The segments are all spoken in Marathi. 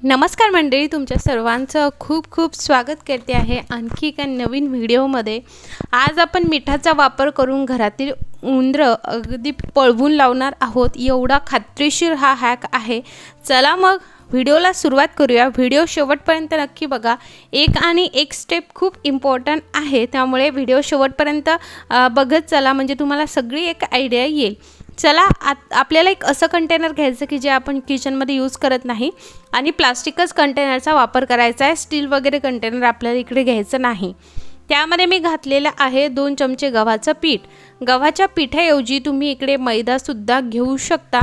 नमस्कार मंडळी, तुमच्या सर्वांचं खूप खूप स्वागत करते आहे आणखी एका नवीन व्हिडिओमध्ये। आज आपण मिठाचा वापर करून घरातील उंदरं अगदी पळवून लावणार आहोत, एवढा खात्रीशीर हा हॅक आहे। चला मग व्हिडिओला सुरुवात करूया। व्हिडिओ शेवटपर्यंत नक्की बघा, एक स्टेप खूप इम्पॉर्टंट आहे, त्यामुळे व्हिडिओ शेवटपर्यंत बघत चला, म्हणजे तुम्हाला सगळी एक आयडिया येईल। चला, आपल्याला एक असं कंटेनर घ्यायचं की जे आपण किचनमध्ये यूज करत नाही आणि प्लास्टिकच कंटेनरचा वापर करायचा आहे। स्टील वगैरे कंटेनर आपल्याला इकडे घ्यायचं नाही। त्यामध्ये मी घातलेलं आहे 2 चमचे गव्हाचं पीठ। गव्हाच्या पिठाऐवजी तुम्ही इकडे मैदा सुद्धा घेऊ शकता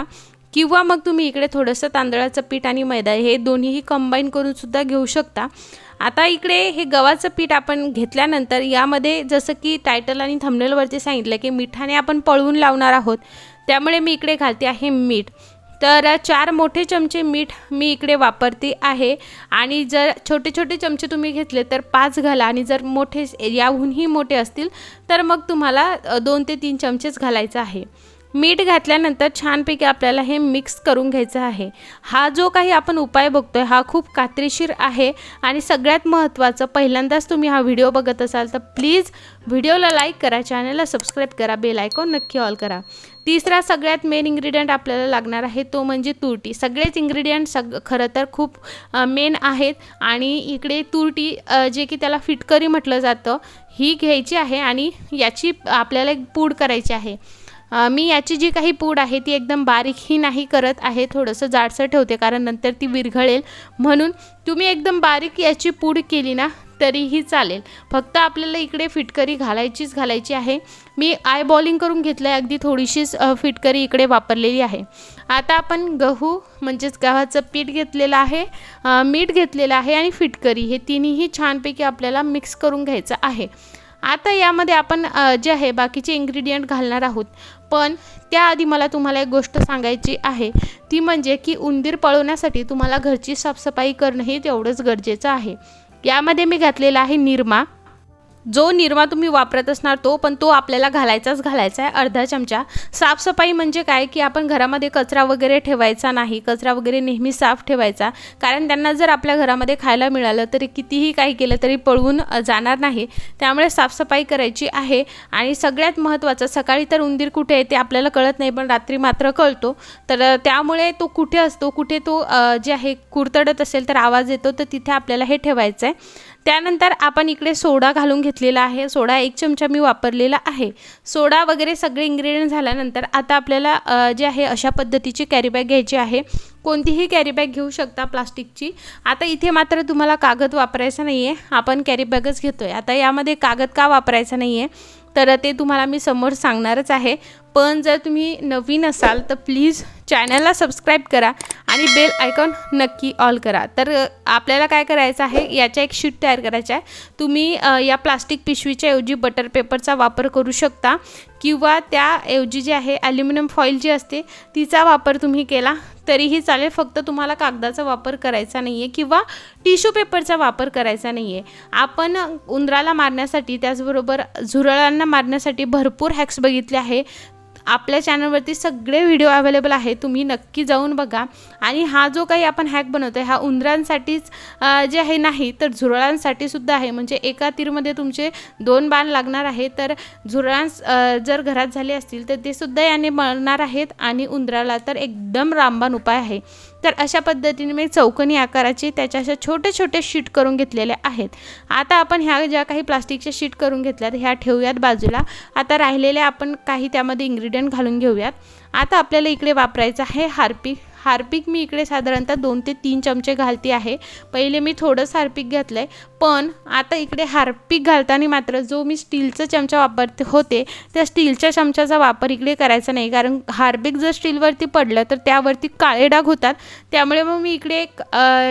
किंवा मग तुम्ही इकडे थोडंसं तांदळाचं पीठ आणि मैदा हे दोन्हीही कंबाईन करून सुद्धा घेऊ शकता। आता इकडे हे गव्हाचं पीठ आपण घेतल्यानंतर यामध्ये जसं की टायटल आणि थंबनेलवरती सांगितलं की मिठाने आपण पळवून लावणार आहोत, त्यामुळे मी इकडे घालते आहे मीठ। तर 4 मोठे चमचे मीठ मी इकडे वापरते आहे आणि जर छोटे छोटे चमचे तुम्ही घेतले तर 5 घाला आणि जर मोठे याहूनही मोठे असतील तर मग तुम्हाला 2 ते 3 चमचेच घालायचं आहे। मीठ घातल्यानंतर छानपैकी आपल्याला हे मिक्स करून घ्यायचं आहे। हा जो काही आपण उपाय बघतोय हा खूप खात्रीशीर आहे आणि सगळ्यात महत्त्वाचं, पहिल्यांदाच तुम्ही हा व्हिडिओ बघत असाल तर प्लीज व्हिडिओला लाईक करा, चॅनलला सबस्क्राईब करा, बेल आयकॉन नक्की ऑल करा। तिसरा सगळ्यात मेन इन्ग्रेडियंट आपल्याला लागणार आहे तो म्हणजे तुरटी। सगळेच इन्ग्रेडियंट खरं तर खूप मेन आहेत आणि इकडे तुरटी जे की त्याला फिटकरी म्हटलं जातं ही घ्यायची आहे आणि याची आपल्याला एक पूड करायची आहे। मी याची जी काही पूड आहे ती एकदम बारीकही नाही करत आहे, थोडंसं जाडसर ठेवते कारण नंतर ती विरघळेल, म्हणून तुम्ही एकदम बारीक याची पूड केली ना तरीही चालेल। फक्त आपल्याला इकडे फिटकरी घालायची आहे। मी आय बॉलिंग करून घेतलं आहे, अगदी थोडीशीच फिटकरी इकडे वापरलेली आहे। आता आपण गहू म्हणजेच गव्हाचं पीठ घेतलेलं आहे, मीठ घेतलेलं आहे आणि फिटकरी हे तिन्हीही छानपैकी आपल्याला मिक्स करून घ्यायचं आहे। आता यामध्ये आपण जे आहे बाकीचे इन्ग्रेडियंट घालणार आहोत, पण त्याआधी मला तुम्हाला एक गोष्ट सांगायची आहे, ती म्हणजे की उंदीर पळवण्यासाठी तुम्हाला घरची साफसफाई करणं हे तेवढंच गरजेचं आहे। यामध्ये मी घातलेला आहे निरमा। जो निरमा तुम्ही वापरत असणार पण तो आपल्याला घालायचा आहे अर्धा चमचा। साफसफाई म्हणजे काय की आपण घरामध्ये कचरा वगैरे ठेवायचा नाही, कचरा वगैरे नेहमी साफ ठेवायचा, कारण त्यांना जर आपल्या घरामध्ये खायला मिळालं तरी कितीही काही केलं तरी पळवून जाणार नाही, त्यामुळे साफसफाई करायची आहे। आणि सगळ्यात महत्त्वाचं, सकाळी तर उंदीर कुठे आहे ते आपल्याला कळत नाही, पण रात्री मात्र कळतो, तर त्यामुळे तो कुठे असतो, कुठे तो जे आहे कुरतडत असेल तर आवाज येतो, तर तिथे आपल्याला हे ठेवायचं आहे। त्यानंतर आपण इकडे सोडा घालून घेतलेला आहे, सोडा 1 चमचा मी वापरलेला आहे। सोडा वगैरे सगळे इन्ग्रेडियंट झाल्यानंतर आता आपल्याला जे आहे अशा पद्धतीची कॅरी बॅग घ्यायची आहे। कोणतीही कॅरी बॅग घेऊ शकता प्लास्टिकची। आता इथे मात्र तुम्हाला कागद वापरायचा नाही आहे, आपण कॅरी बॅगच घेतोय। आता यामध्ये कागद का वापरायचा नाही आहे तर ते तुम्हाला मी समोर सांगणारच आहे, पण जर तुम्ही नवीन असाल तर प्लीज चॅनलला सबस्क्राईब करा आणि बेल आयकॉन नक्की ऑल करा। तर आपल्याला काय करायचं आहे, याच्या एक शीट तयार करायची आहे। तुम्ही या प्लास्टिक पिशवीच्या ऐवजी बटर पेपरचा वापर करू शकता किंवा त्याऐवजी जे आहे ॲल्युमिनियम फॉईल जी असते तिचा वापर तुम्ही केला तरीही चालेल, फक्त तुम्हाला कागदाचा वापर करायचा नाही आहे किंवा टिश्यू पेपरचा वापर करायचा नाही आहे। आपण उंदराला मारण्यासाठी त्याचबरोबर झुरळांना मारण्यासाठी भरपूर हॅक्स बघितले आहे। आपल्या चॅनलवरती सगळे व्हिडिओ अवेलेबल आहे, तुम्ही नक्की जाऊन बघा। आणि हा जो काही आपण हॅक बनवतोय हा उंदरांसाठीच जे आहे नाही तर झुरळांसाठी सुद्धा आहे, म्हणजे एका तीरमध्ये तुमचे 2 बाण लागणार आहे। तर झुरळांस जर घरात झाले असतील तर ते सुद्धा याने मरणार आहेत आणि उंदराला तर एकदम रामबाण उपाय आहे। तर अशा पद्धतीने मी चौकोनी आकाराचे त्याच्या अशा छोटे छोटे शीट करून घेतलेले आहेत। आता आपण ह्या ज्या काही प्लास्टिकच्या शीट करून घेतल्यात ह्या ठेवूयात बाजूला। आता राहिलेल्या आपण काही त्यामध्ये इन्ग्रेडियंट घालून घेऊयात। आता आपल्याला इकडे वापरायचं आहे हार्पिक। हार्पिक मी इकडे साधारणतः 2 ते 3 चमचे घालते आहे। पहिले मी थोडंसं हार्पिक घातलं आहे, पण आता इकडे हार्पिक घालताना मात्र जो मी स्टीलचा चमचा वापरते होते त्या स्टीलच्या चमच्याचा वापर इकडे करायचा नाही, कारण हार्पिक जर स्टीलवरती पडलं तर त्यावरती काळे डाग होतात। त्यामुळे मग मी इकडे एक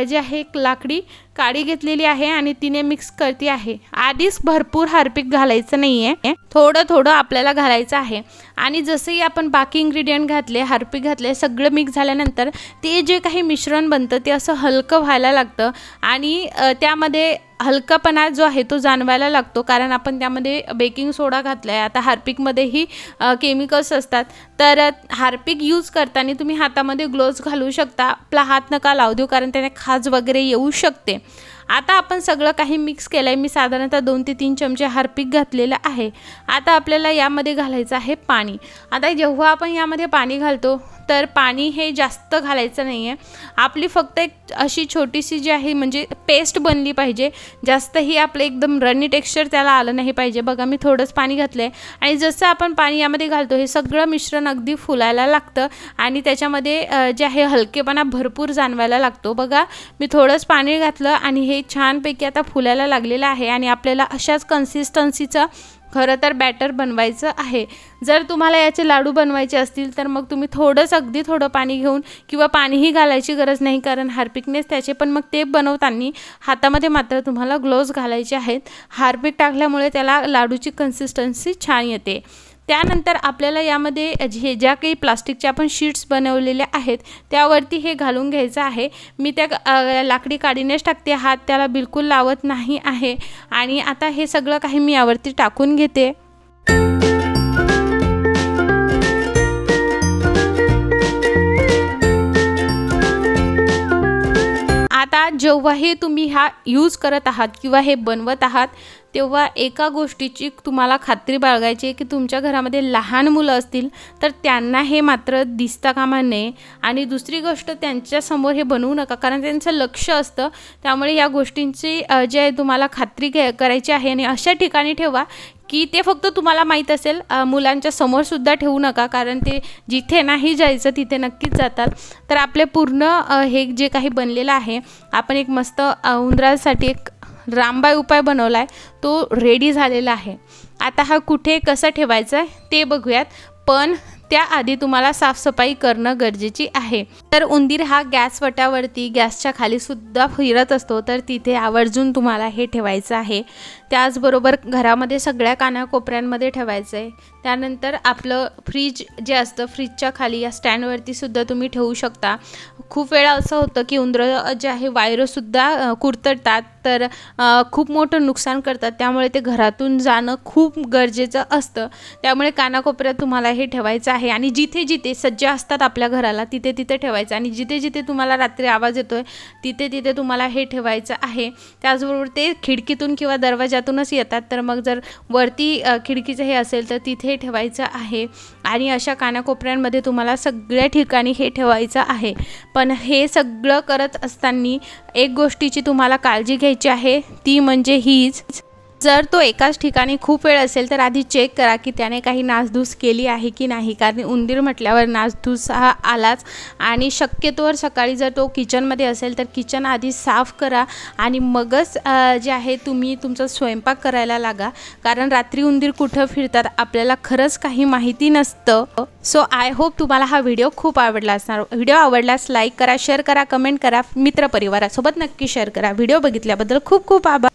जे आहे एक लाकडी काडी घेतलेली आहे आणि तिने मिक्स करते आहे। आधीच भरपूर हार्पिक घालायचं नाही आहे, थोडं थोडं आपल्याला घालायचं आहे। आणि जसंही आपण बाकी इन्ग्रेडियंट घातले, हार्पिक घातले, सगळं मिक्स झाल्यानंतर ते जे काही मिश्रण बनतं ते असं हलकं व्हायला लागतं आणि त्यामध्ये हलकापणा जो आहे तो जाणवायला लागतो, कारण आपण त्यामध्ये बेकिंग सोडा घातला आहे. आता हार्पिकमध्येही केमिकल्स असतात, तर हार्पिक यूज करताना तुम्ही हातामध्ये ग्लोव्ज घालू शकता. आपला हात नका लावू देऊ, कारण त्याने खाज वगैरे येऊ शकते. आता आपण सगळं काही मिक्स केलं आहे. मी साधारणतः 2 ते 3 चमचे हार्पिक घातलेलं आहे. आता आपल्याला यामध्ये घालायचं आहे पाणी. आता जेव्हा आपण यामध्ये पाणी घालतो तर पाणी हे जास्त घालायचं नाही आहे. आपली फक्त एक अशी छोटीशी जी आहे म्हणजे पेस्ट बनली पाहिजे. जास्तही आपलं एकदम रनी टेक्स्चर त्याला आलं नाही पाहिजे. बघा मी थोडंच पाणी घातलं आहे आणि जसं आपण पाणी यामध्ये घालतो हे सगळं मिश्रण अगदी फुलायला लागतं आणि त्याच्यामध्ये जे आहे हलकेपणा भरपूर जाणवायला लागतो. बघा मी थोडंच पाणी घातलं आणि हे छानपैकी आता फुलायला लागलेलं आहे आणि आपल्याला अशाच कन्सिस्टन्सीचं खरं तर बॅटर बनवायचं आहे. जर तुम्हाला याचे लाडू बनवायचे असतील तर मग तुम्ही अगदी थोडं पाणी घेऊन किंवा पाणीही घालायची गरज नाही, कारण हार्पिकनेच त्याचे, पण मग ते बनवताना हातामध्ये मात्र तुम्हाला ग्लोव्ज घालायचे आहेत. हार्पिक टाकल्यामुळे त्याला लाडूची कन्सिस्टन्सी छान येते. त्यानंतर आपल्याला यामध्ये ज्या काही प्लास्टिकच्या आपण शीट्स बनवलेल्या आहेत त्यावरती हे घालून घ्यायचं आहे. मी त्या लाकडी काडीनेच टाकते, हात त्याला बिलकुल लावत नाही आहे. आणि आता हे सगळं काही मी यावरती टाकून घेते. आता जेव्हाही तुम्ही हा यूज करत आहात किंवा हे बनवत आहात तेव्हा एका गोष्टीची तुम्हाला खात्री बाळगायची आहे की तुमच्या घरामध्ये लहान मुलं असतील तर त्यांना हे मात्र दिसता कामा नये. आणि दुसरी गोष्ट, त्यांच्यासमोर हे बनवू नका, कारण त्यांचं लक्ष असतं. त्यामुळे या गोष्टींची जे आहे तुम्हाला खात्री करायची आहे आणि अशा ठिकाणी ठेवा की ते फक्त तुम्हाला माहीत असेल. मुलांच्या समोरसुद्धा ठेवू नका, कारण ते जिथे नाही जायचं तिथे नक्कीच जातात. तर आपले पूर्ण हे जे काही बनलेलं आहे, आपण एक मस्त उंदरासाठी एक रामबाण उपाय बनवला आहे, तो रेडी झालेला आहे. आता हा कुठे कसा ठेवायचा आहे ते बघूयात, पण त्याआधी तुम्हाला साफसफाई करणं गरजेची आहे. तर उंदीर हा गॅस वट्यावरती गॅसच्या खाली सुद्धा फिरत असतो, तर तिथे आवर्जून तुम्हाला हे ठेवायचं आहे. त्याचबरोबर घरामध्ये सगळ्या कानाकोपऱ्यांमध्ये ठेवायचं आहे. त्यानंतर आपलं फ्रीज जे असतं, फ्रीजच्या खाली या स्टँडवरती सुद्धा तुम्ही ठेवू शकता. खूप वेळा असं होतं की उंदरं जे आहे वायरसुद्धा कुरतडतात, तर खूप मोठं नुकसान करतात. त्यामुळे ते घरातून जाणं खूप गरजेचं असतं. त्यामुळे कानाकोपऱ्यात तुम्हाला हे ठेवायचं आहे आणि जिथे जिथे सज्ज असतात आपल्या घराला तिथे तिथे ठेवायचं. आणि जिथे जिथे तुम्हाला रात्री आवाज येतोय तिथे तिथे तुम्हाला हे ठेवायचं आहे. त्याचबरोबर ते खिडकीतून किंवा दरवाजातूनच येतात, तर मग जर वरती खिडकीचं हे असेल तर तिथे ठेवायचं आहे. आणि अशा कानाकोपऱ्यांमध्ये तुम्हाला सगळ्या ठिकाणी हे ठेवायचं आहे. पण हे सगळं करत असताना एक गोष्टीची तुम्हाला काळजी घ्यायची आहे, ती म्हणजे हीच, जर तो एकाच ठिकाणी खूप वेळ असेल तर आधी चेक करा की त्याने काही नासधूस केली आहे की नाही, कारण उंदीर म्हटल्यावर नासधूस हा आलाच. आणि शक्यतोवर सकाळी जर तो किचनमध्ये असेल तर किचन आधी साफ करा आणि मगच जे आहे तुम्ही तुमचा स्वयंपाक करायला लागा, कारण रात्री उंदीर कुठं फिरतात आपल्याला खरंच काही माहिती नसतं. सो आय होप तुम्हाला हा व्हिडिओ खूप आवडला असणार. व्हिडिओ आवडल्यास लाईक करा, शेअर करा, कमेंट करा, मित्रपरिवारासोबत नक्की शेअर करा. व्हिडिओ बघितल्याबद्दल खूप खूप आभार.